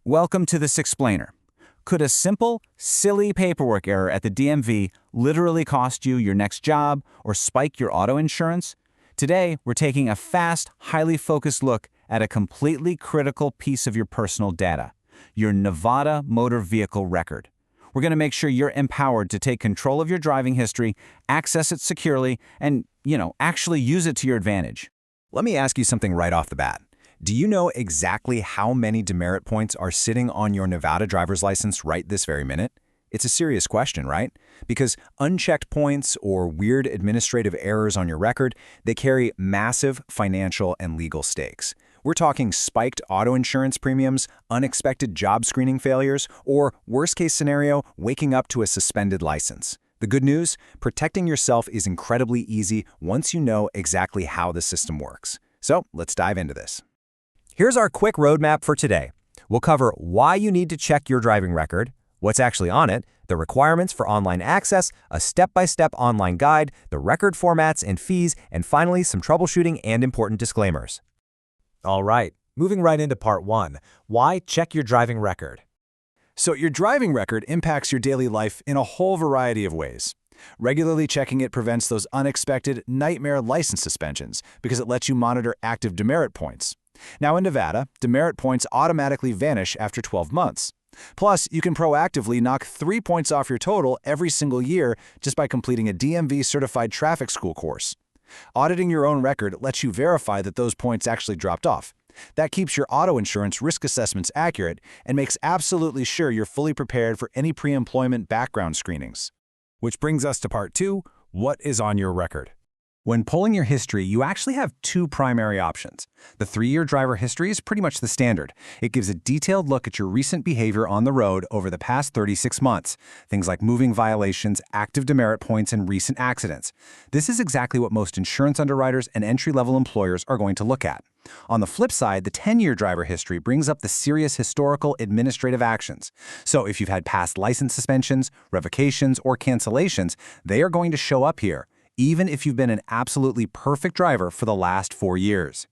Welcome to this explainer. Could a simple, silly paperwork error at the DMV literally cost you your next job or spike your auto insurance? Today, we're taking a fast, highly focused look at a completely critical piece of your personal data, your Nevada motor vehicle record. We're going to make sure you're empowered to take control of your driving history, access it securely, and, actually use it to your advantage. Let me ask you something right off the bat. Do you know exactly how many demerit points are sitting on your Nevada driver's license right this very minute? It's a serious question, right? Because unchecked points or weird administrative errors on your record, they carry massive financial and legal stakes. We're talking spiked auto insurance premiums, unexpected job screening failures, or worst-case scenario, waking up to a suspended license. The good news? Protecting yourself is incredibly easy once you know exactly how the system works. So let's dive into this. Here's our quick roadmap for today. We'll cover why you need to check your driving record, what's actually on it, the requirements for online access, a step-by-step online guide, the record formats and fees, and finally, some troubleshooting and important disclaimers. All right, moving right into part 1, why check your driving record. So your driving record impacts your daily life in a whole variety of ways. Regularly checking it prevents those unexpected nightmare license suspensions because it lets you monitor active demerit points. Now in Nevada, demerit points automatically vanish after 12 months. Plus, you can proactively knock 3 points off your total every single year just by completing a DMV-certified traffic school course. Auditing your own record lets you verify that those points actually dropped off. That keeps your auto insurance risk assessments accurate and makes absolutely sure you're fully prepared for any pre-employment background screenings. Which brings us to part 2, what is on your record? When pulling your history, you actually have 2 primary options. The 3-year driver history is pretty much the standard. It gives a detailed look at your recent behavior on the road over the past 36 months, things like moving violations, active demerit points, and recent accidents. This is exactly what most insurance underwriters and entry-level employers are going to look at. On the flip side, the 10-year driver history brings up the serious historical administrative actions. So if you've had past license suspensions, revocations, or cancellations, they are going to show up here, even if you've been an absolutely perfect driver for the last 4 years.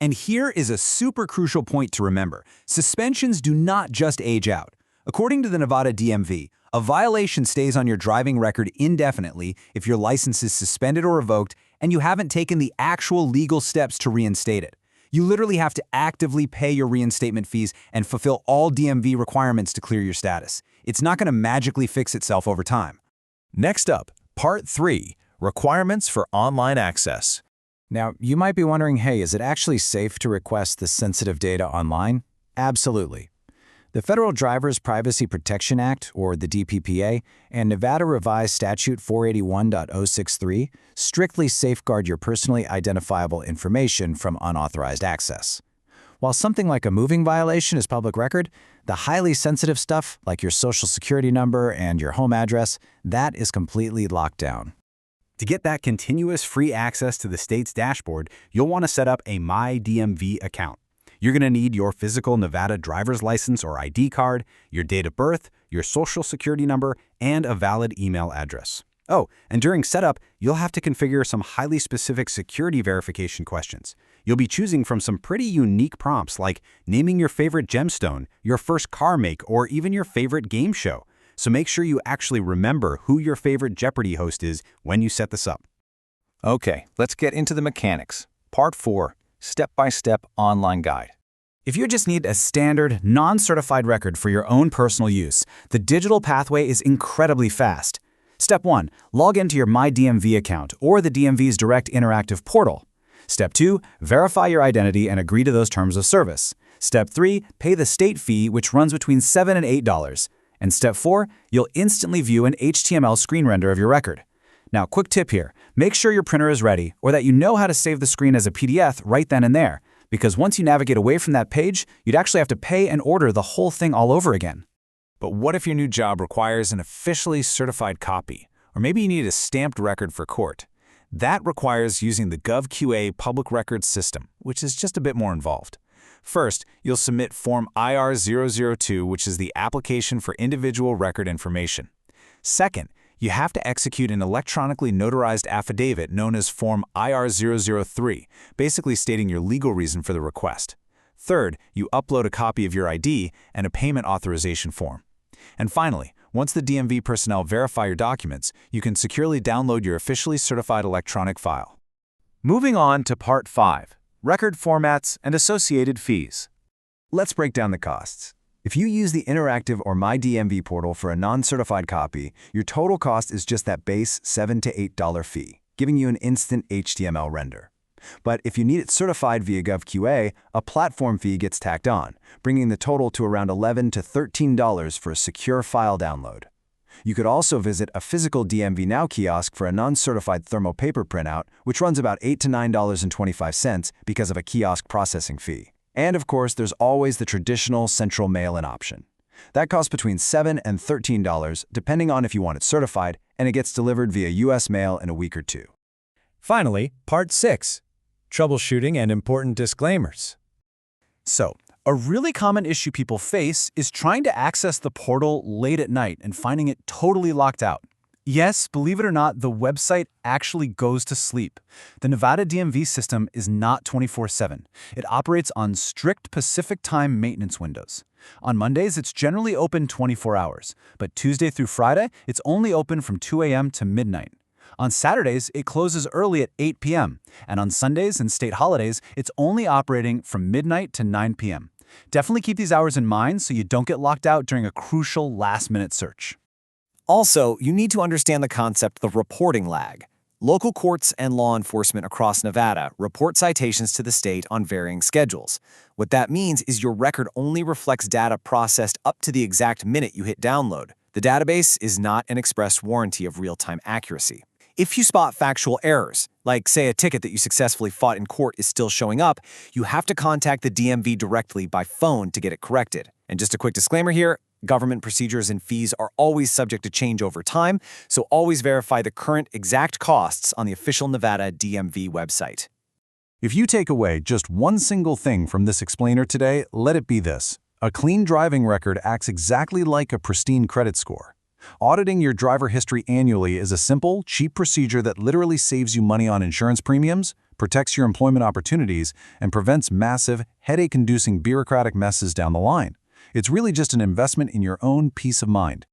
And here is a super crucial point to remember. Suspensions do not just age out. According to the Nevada DMV, a violation stays on your driving record indefinitely if your license is suspended or revoked and you haven't taken the actual legal steps to reinstate it. You literally have to actively pay your reinstatement fees and fulfill all DMV requirements to clear your status. It's not going to magically fix itself over time. Next up, Part 3. Requirements for online access. Now, you might be wondering, hey, is it actually safe to request this sensitive data online? Absolutely. The Federal Driver's Privacy Protection Act, or the DPPA, and Nevada Revised Statute 481.063 strictly safeguard your personally identifiable information from unauthorized access. While something like a moving violation is public record, the highly sensitive stuff, like your social security number and your home address, that is completely locked down. To get that continuous free access to the state's dashboard, you'll want to set up a MyDMV account. You're going to need your physical Nevada driver's license or ID card, your date of birth, your social security number, and a valid email address. Oh, and during setup, you'll have to configure some highly specific security verification questions. You'll be choosing from some pretty unique prompts like naming your favorite gemstone, your first car make, or even your favorite game show. So make sure you actually remember who your favorite Jeopardy host is when you set this up. Okay, let's get into the mechanics. Part 4, Step-by-Step Online Guide. If you just need a standard, non-certified record for your own personal use, the digital pathway is incredibly fast. Step 1, log into your MyDMV account or the DMV's direct interactive portal. Step 2, verify your identity and agree to those terms of service. Step 3, pay the state fee, which runs between $7 and $8. And Step 4, you'll instantly view an HTML screen render of your record. Now, quick tip here, make sure your printer is ready or that you know how to save the screen as a PDF right then and there, because once you navigate away from that page, you'd actually have to pay and order the whole thing all over again. But what if your new job requires an officially certified copy? Or maybe you need a stamped record for court. That requires using the GovQA public records system, which is just a bit more involved. First, you'll submit Form IR-002, which is the application for individual record information. Second, you have to execute an electronically notarized affidavit known as Form IR-003, basically stating your legal reason for the request. Third, you upload a copy of your ID and a payment authorization form. And finally, once the DMV personnel verify your documents, you can securely download your officially certified electronic file. Moving on to Part 5, Record Formats and Associated Fees. Let's break down the costs. If you use the interactive or My DMV portal for a non-certified copy, your total cost is just that base $7 to $8 fee, giving you an instant HTML render. But if you need it certified via GovQA, a platform fee gets tacked on, bringing the total to around $11 to $13 for a secure file download. You could also visit a physical DMV Now kiosk for a non-certified thermal paper printout, which runs about $8 to $9.25 because of a kiosk processing fee. And of course, there's always the traditional central mail-in option. That costs between $7 and $13, depending on if you want it certified, and it gets delivered via US mail in a week or two. Finally, Part 6, Troubleshooting and Important Disclaimers. So, a really common issue people face is trying to access the portal late at night and finding it totally locked out. Yes, believe it or not, the website actually goes to sleep. The Nevada DMV system is not 24/7. It operates on strict Pacific time maintenance windows. On Mondays, it's generally open 24 hours, but Tuesday through Friday, it's only open from 2 a.m. to midnight. On Saturdays, it closes early at 8 p.m., and on Sundays and state holidays, it's only operating from midnight to 9 p.m. Definitely keep these hours in mind so you don't get locked out during a crucial last-minute search. Also, you need to understand the concept of reporting lag. Local courts and law enforcement across Nevada report citations to the state on varying schedules. What that means is your record only reflects data processed up to the exact minute you hit download. The database is not an express warranty of real-time accuracy. If you spot factual errors, like say a ticket that you successfully fought in court is still showing up, you have to contact the DMV directly by phone to get it corrected. And just a quick disclaimer here, government procedures and fees are always subject to change over time, so always verify the current exact costs on the official Nevada DMV website. If you take away just one single thing from this explainer today, let it be this. A clean driving record acts exactly like a pristine credit score. Auditing your driver history annually is a simple, cheap procedure that literally saves you money on insurance premiums, protects your employment opportunities, and prevents massive, headache-inducing bureaucratic messes down the line. It's really just an investment in your own peace of mind.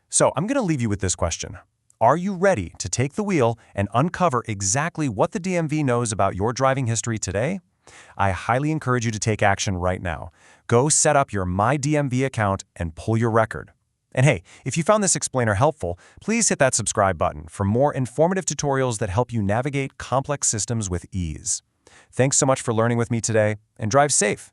So I'm going to leave you with this question. Are you ready to take the wheel and uncover exactly what the DMV knows about your driving history today? I highly encourage you to take action right now. Go set up your My DMV account and pull your record. And hey, if you found this explainer helpful, please hit that subscribe button for more informative tutorials that help you navigate complex systems with ease. Thanks so much for learning with me today, and drive safe.